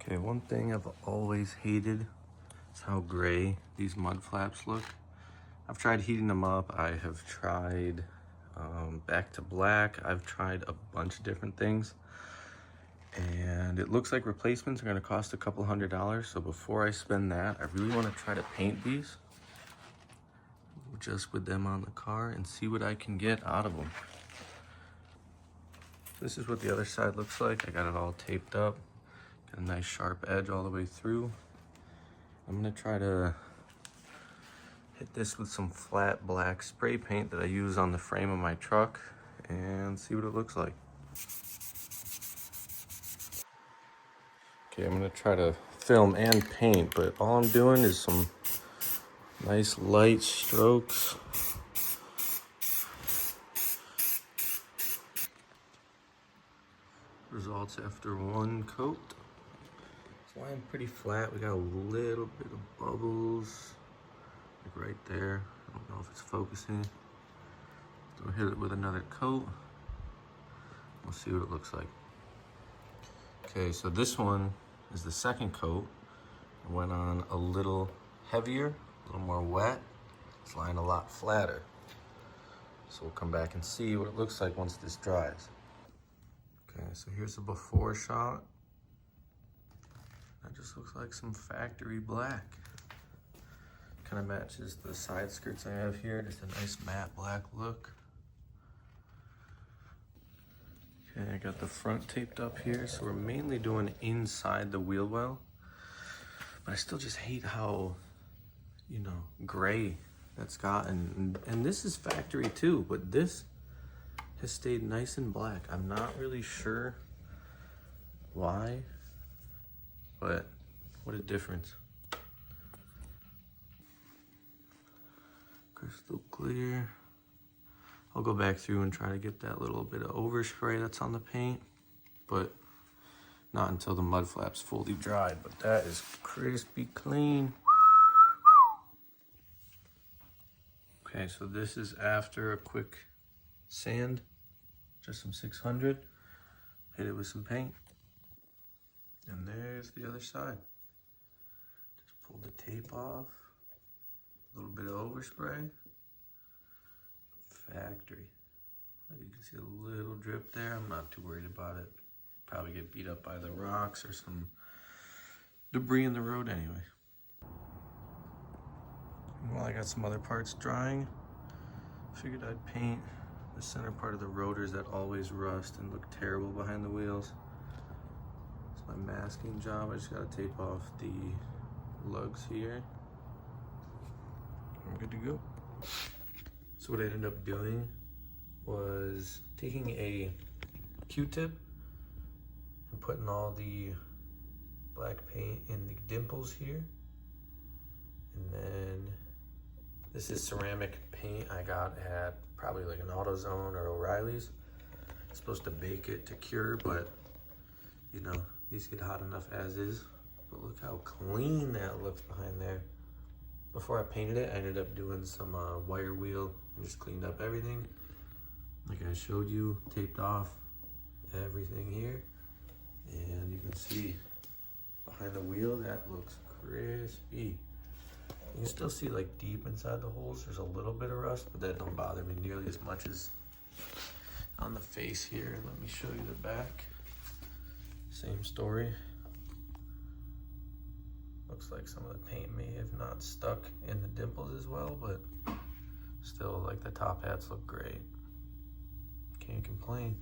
Okay, one thing I've always hated is how gray these mud flaps look. I've tried heating them up. I have tried back to black. I've tried a bunch of different things. And it looks like replacements are gonna cost a couple $100. So before I spend that, I really wanna try to paint these just with them on the car and see what I can get out of them. This is what the other side looks like. I got it all taped up. Got a nice sharp edge all the way through. I'm gonna try to hit this with some flat black spray paint that I use on the frame of my truck and see what it looks like. Okay, I'm gonna try to film and paint, but all I'm doing is some nice light strokes. Results after one coat. It's lying pretty flat. We got a little bit of bubbles, like right there. I don't know if it's focusing. So we'll hit it with another coat. We'll see what it looks like. Okay, so this one is the second coat. It went on a little heavier, a little more wet. It's lying a lot flatter. So we'll come back and see what it looks like once this dries. Okay, so here's a before shot. That just looks like some factory black. Kind of matches the side skirts I have here. Just a nice matte black look. Okay, I got the front taped up here, so we're mainly doing inside the wheel well. But I still just hate how, you know, gray that's gotten. And this is factory too, but this has stayed nice and black. I'm not really sure why, but what a difference. Crystal clear. I'll go back through and try to get that little bit of overspray that's on the paint, but not until the mud flap's fully dried. But that is crispy clean. Okay, so this is after a quick sand, just some 600. Hit it with some paint. And there's the other side. Just pull the tape off. A little bit of overspray. Factory. You can see a little drip there. I'm not too worried about it. Probably get beat up by the rocks or some debris in the road anyway. While I got some other parts drying, figured I'd paint the center part of the rotors that always rust and look terrible behind the wheels. It's my masking job. I just gotta tape off the lugs here. I'm good to go. So what I ended up doing was taking a Q-tip and putting all the black paint in the dimples here. And then this is ceramic paint I got at probably like an AutoZone or O'Reilly's. It's supposed to bake it to cure, but you know, these get hot enough as is. But look how clean that looks behind there. Before I painted it, I ended up doing some wire wheel and just cleaned up everything. Like I showed you, taped off everything here. And you can see behind the wheel, that looks crispy. You can still see like deep inside the holes, there's a little bit of rust, but that don't bother me nearly as much as on the face here. Let me show you the back. Same story. Looks like some of the paint may have not stuck in the dimples as well, but still, like, the top hats look great. Can't complain.